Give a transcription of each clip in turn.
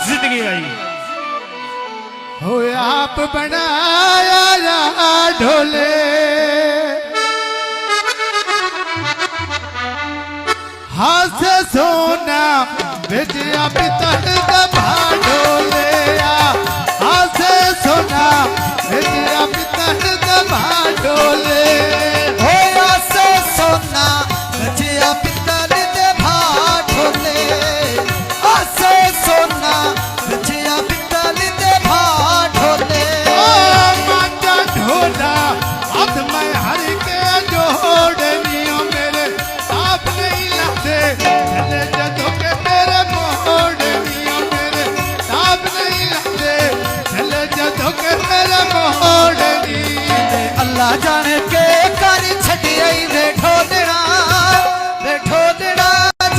जिंदगी आई हो आप बनाया या ढोले हाथ से सोना बेचिया पितर दबा ढोले हाथ से सोना बेचिया पितर दबा ढोले हो हाथ से सोना बेचिया पितर दबा ढोले हाथ से सोना बेचिया पितर दबा ढोले माता ढोला हाथ में हर के जोड़नियों मेरे आप नहीं लाते चले जदों के मेरे मोड़नियों मेरे आप नहीं लाते चले जदों के मेरे मोड़नी अल्लाह जाने के कर छटियाई वे ढोलना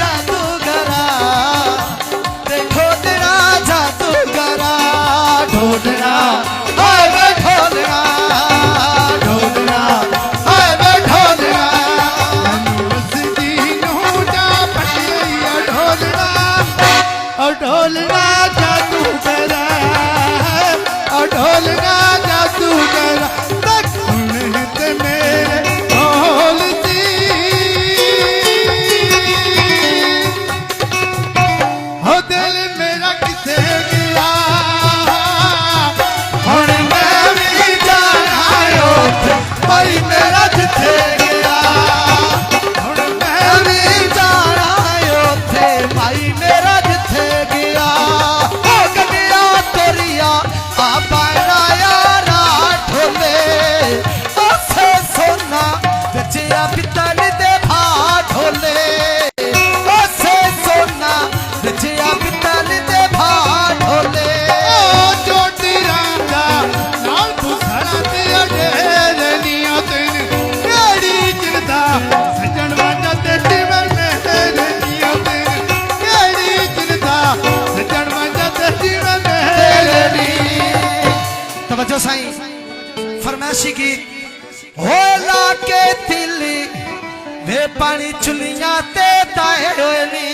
जादूगरा वे ढोलना जादूगरा ढोलना हाय वे ढोलना ढोलना हाय वे ढोलना ढोलना जादू करा और ढोलना जादू करा मेरे ढोलती हो दिल मेरा किसे गया हुण मैं भी जाना भाई मेरा जिथे गया हुण मैं भी जाना उथे भाई मेरा जिथे गया हो गड्डिया तोरिया आपा यारा ढोले आसे सोना बचिया पितल दे भा ढोले आसे सोना बचिया पितल दे भा ढोले चोटी राजा नाल भूसड़ा दिया ढेरनिया तेन केड़ी चिरदा सजन वाजा ते जीवन मेहरनिया तेन केड़ी चिरदा सजन वाजा ते जीवन मेहरनी तवज्जो साईं फरमाइशी गीत हो लाके तिली वे पानी चुलियां ते ताए होए नी